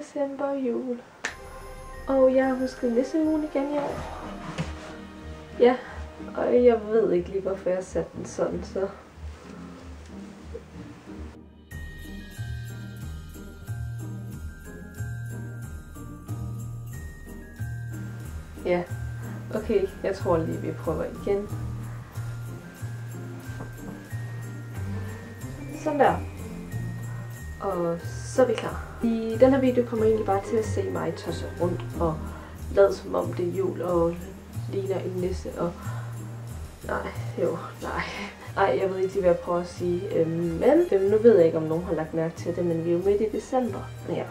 december og jul. Og jeg har husket nisseugen igen i år. Ja, og jeg ved ikke lige hvorfor jeg satte den sådan, så... Ja, okay, jeg tror lige vi prøver igen. Sådan der. Og så er vi klar. I den her video kommer jeg egentlig bare til at se mig tosse rundt og lade som om det er jul og ligner en nisse og... Nej, jeg ved ikke lige hvad jeg prøver at sige. Men nu ved jeg ikke om nogen har lagt mærke til det, men vi er jo midt i december. Ja.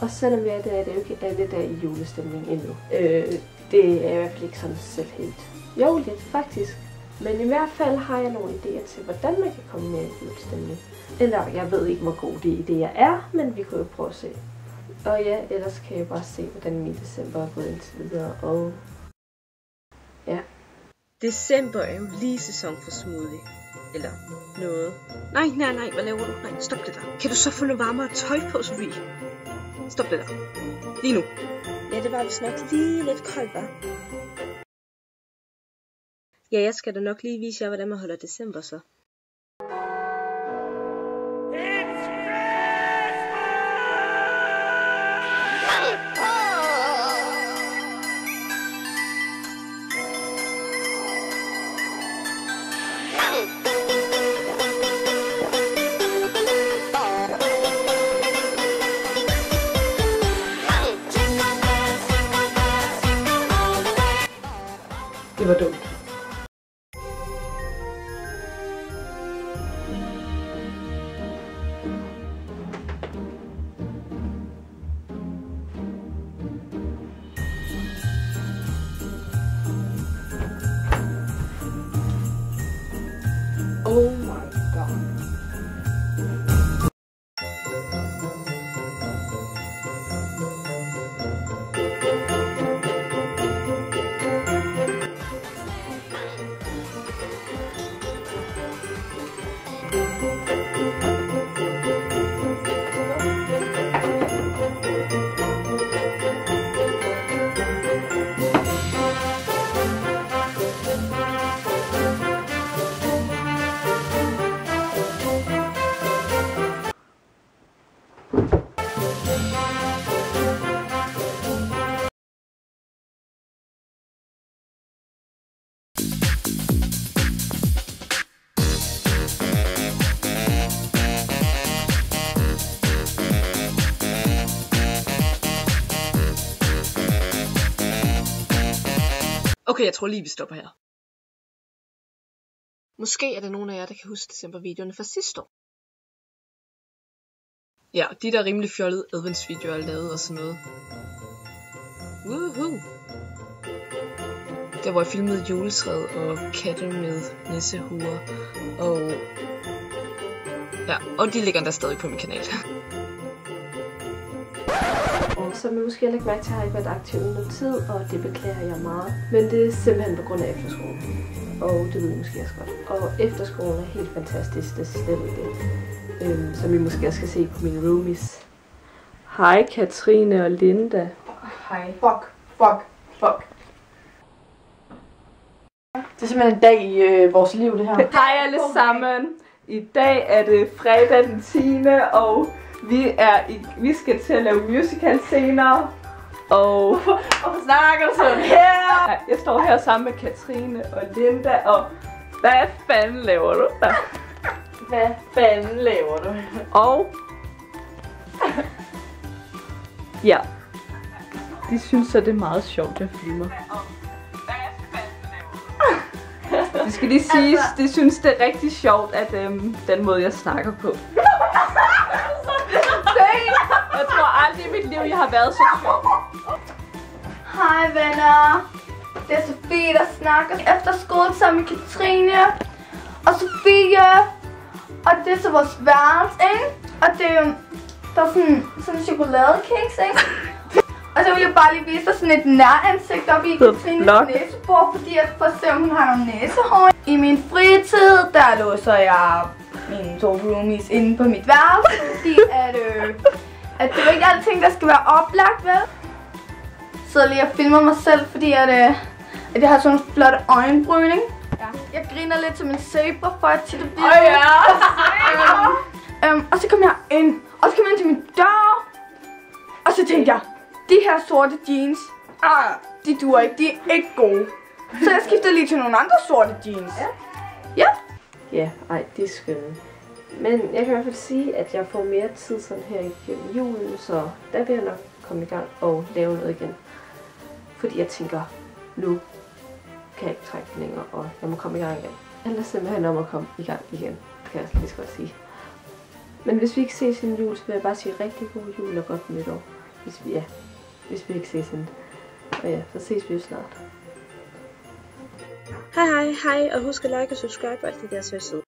Og selvom vi er der, er det jo ikke alle der i julestemning endnu. Det er i hvert fald ikke sådan selv helt. Jo, lidt faktisk. Men i hvert fald har jeg nogle idéer til, hvordan man kan komme mere i julestemning. Eller jeg ved ikke, hvor gode de idéer er, men vi kan jo prøve at se. Og ja, ellers kan jeg bare se, hvordan min december er gået indtil videre. Og ja. December er jo lige sæson for smoothie. Eller noget. Nej, hvad laver du? Nej, stop det der. Kan du så få noget varmere tøj på, Sofie? Stop det der. Lige nu. Ja, det var vist nok lige lidt koldt, hva'? Ja, jeg skal da nok lige vise jer, hvordan man holder december så. Det var dumt. Oh my god. Okay, jeg tror lige, vi stopper her. Måske er der nogen af jer, der kan huske decembervideoerne fra sidste år. Ja, de der rimelig fjollede adventsvideoer er lavet og sådan noget. Woohoo! Der hvor jeg filmede juletræet og katte med nissehuer. Og de ligger der stadig på min kanal. Og som I måske har lagt mærke til, har jeg ikke været aktiv i noget tid, og det beklager jeg meget. Men det er simpelthen på grund af efterskolen. Og det ved I måske også godt. Og efterskolen er helt fantastisk, det er slet ikke det. Som I måske også skal se på mine roomies. Hej Katrine og Linda. Hej. Fuck. Det er simpelthen en dag i vores liv, det her. Hej alle sammen. I dag er det fredag den 10. og vi skal til at lave musical senere. Og Hvorfor snakker du sådan her? jeg står her sammen med Katrine og Linda, og hvad fanden laver du der? Hvad fanden laver du? Og ja, de synes at det er meget sjovt at filme. Det skal lige siges, de synes det er rigtig sjovt, at den måde jeg snakker på. Jeg tror aldrig i mit liv, jeg har været så sjov. Hej venner, det er Sofie, der snakker efter skole sammen med Katrine og Sofie. Og det er så vores værelse, ikke? Og det er der er sådan chokoladekiks, ikke? Og så vil jeg bare lige vise dig sådan et næransigt op i Katrines næsebord, fordi at for at se, om hun har nogle næsehår. I min fritid, der låser jeg mine to roomies inde på mit værelse, fordi at at det er jo ikke alting, der skal være oplagt, vel? Så lige og filmer mig selv, fordi at jeg har sådan en flot øjenbryn, ikke? Ja. Jeg griner lidt som en saber, for at titte video. Og så kom jeg ind, og så kom jeg ind til min dør. Og så tænkte jeg, de her sorte jeans, de duer ikke, de er ikke gode. Så jeg skiftede lige til nogle andre sorte jeans. Ja. Ja, ej, det er skønt. Men jeg kan i hvert fald sige, at jeg får mere tid sådan her igennem julen, så der vil jeg nok komme i gang og lave noget igen. Fordi jeg tænker, nu kan jeg ikke trække længere, og jeg må komme i gang igen. Det handler simpelthen om at komme i gang igen, kan jeg lige så godt sige. Men hvis vi ikke ses inden jul, så vil jeg bare sige rigtig god jul og godt nytår. Hvis vi ikke ses inden. Og ja, så ses vi jo snart. Hej, og husk at like og subscribe og alt det der så sødt.